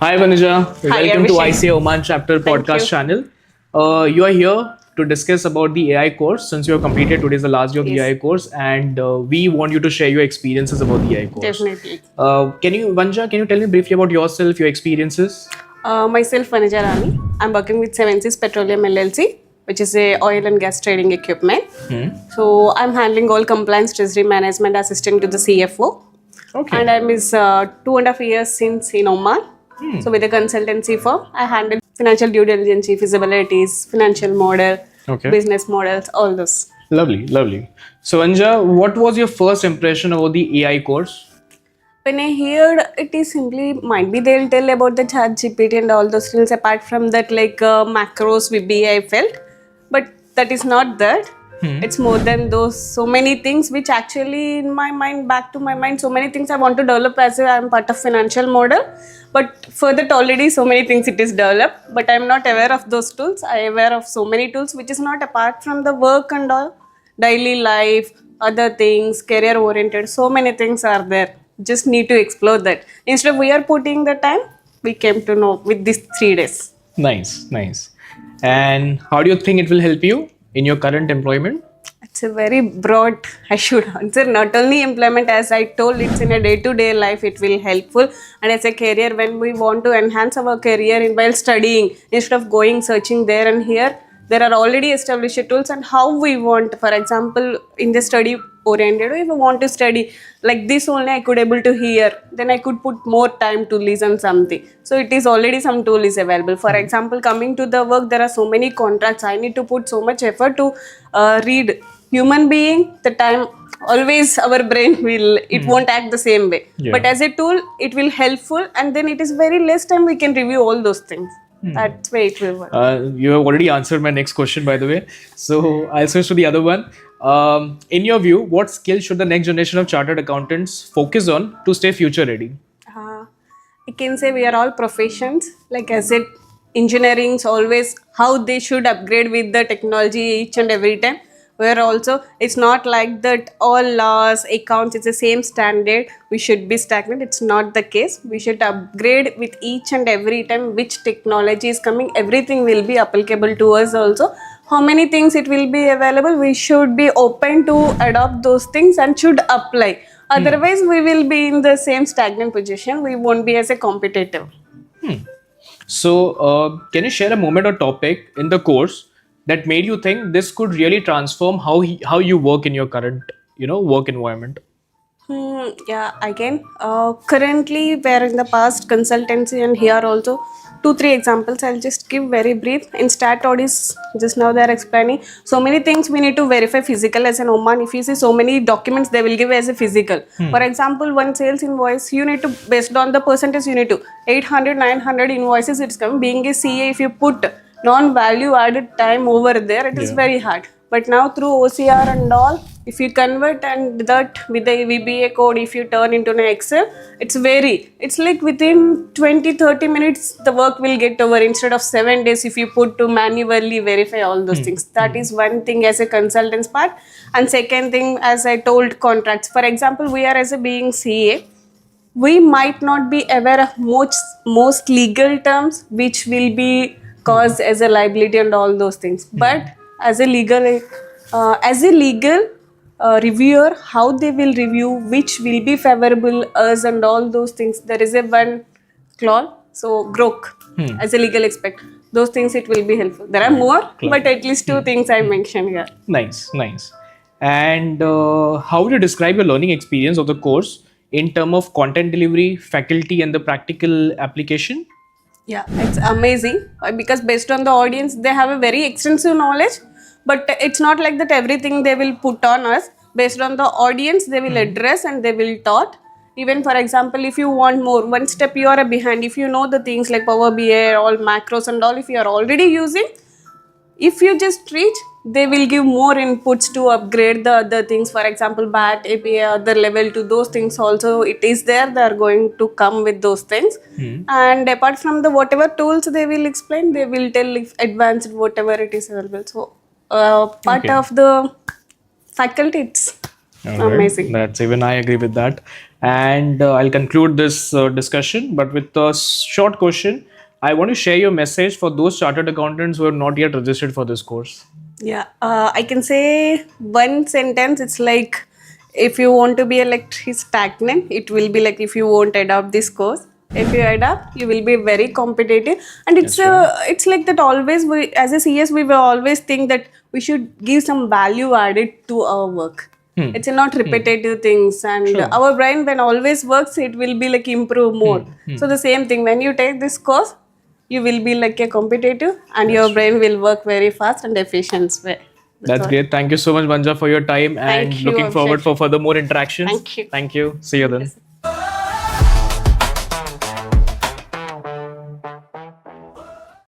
Hi Vanuja, Hi, welcome to Abhishek. ICA Oman Chapter Thank podcast you. channel. You are here to discuss about the AI course since you have completed today's the last day of the Yes, AI course, and we want you to share your experiences about the AI course. definitely. Can you tell me briefly about yourself, your experiences? Myself, Vanija Rani. I'm working with Seven Seas Petroleum LLC, which is a oil and gas trading equipment. So I'm handling all compliance, treasury management, assisting to the CFO. Okay. And I'm is 2.5 years since in Oman. So with a consultancy firm, I handle financial due diligence, feasibilities, financial model, Okay. business models, all those. Lovely, lovely. So Anja, what was your first impression about the AI course? When I heard it is simply might be they'll tell about the chat GPT and all those things apart from that like macros VBA I felt, but that is not that. It's more than those so many things which actually in my mind back to my mind so many things I want to develop as I'm part of financial model, but for that already so many things it is developed, but I'm not aware of those tools. I am aware of so many tools which is not apart from the work and all daily life, other things, career oriented, so many things are there. Just need to explore that. Instead of we are putting the time, we came to know with these 3 days. Nice, nice. And how do you think it will help you in your current employment? It's a very broad, I should answer. Not only employment, as I told, it's in a day-to-day life, it will helpful. And as a career, when we want to enhance our career in while studying, instead of going searching there and here, there are already established tools and how we want, for example, in the study oriented, if we want to study like this only I could able to hear, then I could put more time to listen something. So it is already some tool is available. For example, coming to the work, there are so many contracts. I need to put so much effort to read human being the time always our brain will it won't act the same way, Yeah. but as a tool it will helpful and then it is very less time we can review all those things. That's way it will work. You have already answered my next question, by the way. So I'll switch to the other one. In your view, what skills should the next generation of chartered accountants focus on to stay future ready? uh, I can say we are all professions like as it engineering's always how they should upgrade with the technology each and every time. Where also it's not like that all laws, accounts, it's the same standard. We should be stagnant. It's not the case. We should upgrade with each and every time which technology is coming. Everything will be applicable to us also. How many things it will be available? We should be open to adopt those things and should apply. Otherwise, we will be in the same stagnant position. We won't be as a competitive. So, can you share a moment or topic in the course that made you think this could really transform how you work in your current work environment? Yeah, again, currently we're in the past consultancy and here also 2 3 examples. I'll just give very brief. In stat audits, just now they're explaining so many things we need to verify physical as an Oman. If you see so many documents, they will give as a physical. For example, one sales invoice, you need to based on the percentage you need to 800 900 invoices. It's coming. Being a CA, if you put non-value added time over there, it is Yeah. very hard. But now through OCR and all, if you convert and that with the VBA code, if you turn into an Excel, it's like within 20 30 minutes, the work will get over instead of 7 days if you put to manually verify all those things. That is one thing as a consultant's part. And second thing, as I told contracts, for example, we are as a being CA, we might not be aware of most legal terms which will be caused as a liability and all those things, but as a legal reviewer, how they will review which will be favorable us and all those things, there is a one clause, so grok as a legal expert, those things it will be helpful. There are more, but at least two things I mentioned here. Nice, nice. And how would you describe your learning experience of the course in terms of content delivery, faculty, and the practical application? Yeah, it's amazing because based on the audience, they have a very extensive knowledge, but it's not like that everything they will put on us. Based on the audience, they will address and they will taught. Even for example, if you want more, one step you are behind. If you know the things like Power BI, all macros and all, if you are already using, if you just reach, they will give more inputs to upgrade the other things. For example, bat API, other level to those things also it is there, they are going to come with those things. And apart from the whatever tools they will explain, they will tell if advanced whatever it is available. So part Okay. of the faculty, it's All right. Amazing. That's even I agree with that. And I'll conclude this discussion, but with a short question. I want to share your message for those chartered accountants who are not yet registered for this course. Yeah, I can say one sentence. It's like, if you want to be a like stagnant, it will be like, if you won't adopt this course. If you adapt, you will be very competitive. And it's like that. Always, we as a CS, we will always think that we should give some value added to our work. It's not repetitive things, and Sure. our brain when always works, it will be like improve more. So the same thing when you take this course, you will be like a competitive, and your brain will work very fast and efficient way. That's all. great. Thank you so much, Banja, for your time, and Thank you, looking forward Abhishek. for further more interactions. Thank you. Thank you. See you then.